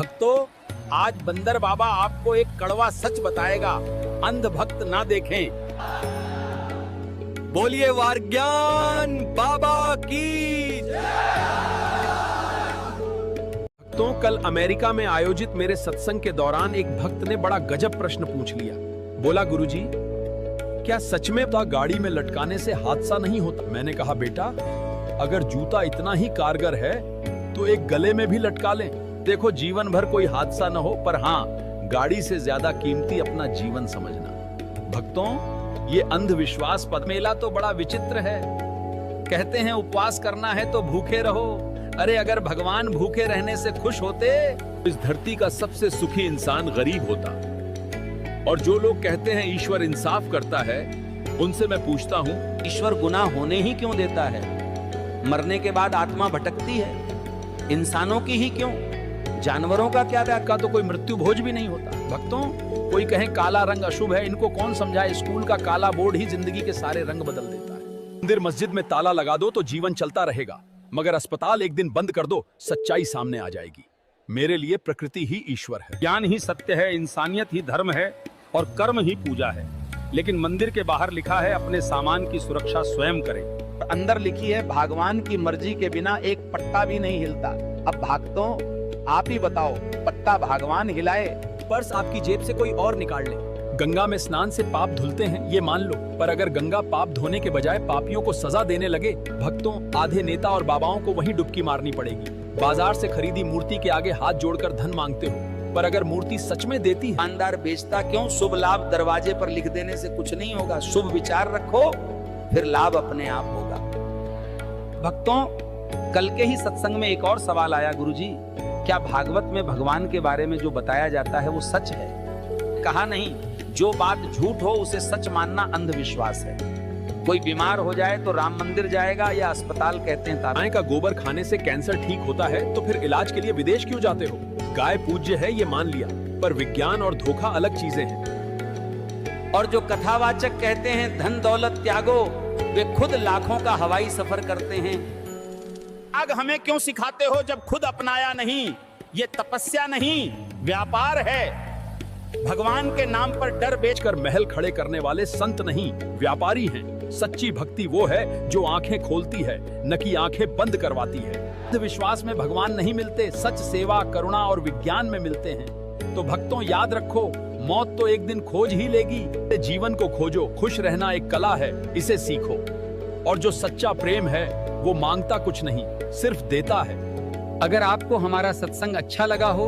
भक्तों, आज बंदर बाबा आपको एक कड़वा सच बताएगा, अंध भक्त ना देखें। बोलिए वारज्ञान बाबा की। तो कल अमेरिका में आयोजित मेरे सत्संग के दौरान एक भक्त ने बड़ा गजब प्रश्न पूछ लिया। बोला, गुरुजी, क्या सच में गाड़ी में लटकाने से हादसा नहीं होता? मैंने कहा, बेटा, अगर जूता इतना ही कारगर है तो एक गले में भी लटका लें। देखो, जीवन भर कोई हादसा न हो, पर हाँ, गाड़ी से ज्यादा कीमती अपना जीवन समझना। भक्तों, ये अंधविश्वास पद मेला तो बड़ा विचित्र है। कहते हैं उपवास करना है तो भूखे रहो। अरे अगर भगवान भूखे रहने से खुश होते तो इस धरती का सबसे सुखी इंसान गरीब होता। और जो लोग कहते हैं ईश्वर इंसाफ करता है, उनसे मैं पूछता हूँ, ईश्वर गुनाह होने ही क्यों देता है? मरने के बाद आत्मा भटकती है, इंसानों की ही क्यों? जानवरों का क्या? का तो कोई मृत्यु भोज भी नहीं होता। भक्तों, कोई कहे काला रंग अशुभ है, इनको कौन समझाए? स्कूल का काला बोर्ड ही जिंदगी के सारे रंग बदल देता है। मंदिर मस्जिद में ताला लगा दो तो जीवन चलता रहेगा, मगर अस्पताल एक दिन बंद कर दो, सच्चाई सामने आ जाएगी। मेरे लिए प्रकृति ही ईश्वर है, ज्ञान ही सत्य है, इंसानियत ही धर्म है और कर्म ही पूजा है। लेकिन मंदिर के बाहर लिखा है, अपने सामान की सुरक्षा स्वयं करें। अंदर लिखी है, भगवान की मर्जी के बिना एक पत्ता भी नहीं हिलता। अब भक्तों, आप ही बताओ, पत्ता भगवान हिलाए? पर्स आपकी जेब से कोई और निकाल ले। गंगा में स्नान से पाप धुलते हैं, ये मान लो, पर अगर गंगा पाप धोने के बजाय पापियों को सजा देने लगे, भक्तों, आधे नेता और बाबाओं को वहीं डुबकी मारनी पड़ेगी। बाजार से खरीदी मूर्ति के आगे हाथ जोड़कर धन मांगते हो, पर अगर मूर्ति सच में देती है। दुकानदार बेचता क्यों? शुभ लाभ दरवाजे पर लिख देने से कुछ नहीं होगा। शुभ विचार रखो, फिर लाभ अपने आप होगा। भक्तों, कल के ही सत्संग में एक और सवाल आया, गुरुजी, क्या भागवत में भगवान के बारे में जो बताया जाता है वो सच है? कहा नहीं, जो बात झूठ हो उसे सच मानना अंधविश्वास है। कोई बीमार हो जाए तो राम मंदिर जाएगा या अस्पताल कहते हैं? गाय का गोबर खाने से कैंसर ठीक होता है, तो फिर इलाज के लिए विदेश क्यों जाते हो? गाय पूज्य है, ये मान लिया, पर विज्ञान और धोखा अलग चीजें हैं। और जो कथावाचक कहते हैं धन दौलत त्यागो, वे खुद लाखों का हवाई सफर करते हैं। आग हमें क्यों सिखाते हो जब खुद अपनाया नहीं? ये तपस्या नहीं, व्यापार है। भगवान के नाम पर डर बेचकर महल खड़े करने वाले संत नहीं, व्यापारी हैं। सच्ची भक्ति वो है जो आंखें खोलती है, न कि आंखें बंद करवाती है। अंधविश्वास में भगवान नहीं मिलते, सच, सेवा, करुणा और विज्ञान में मिलते हैं। तो भक्तों, याद रखो, मौत तो एक दिन खोज ही लेगी। जीवन को खोजो, खुश रहना एक कला है, इसे सीखो। और जो सच्चा प्रेम है वो मांगता कुछ नहीं, सिर्फ देता है। अगर आपको हमारा सत्संग अच्छा लगा हो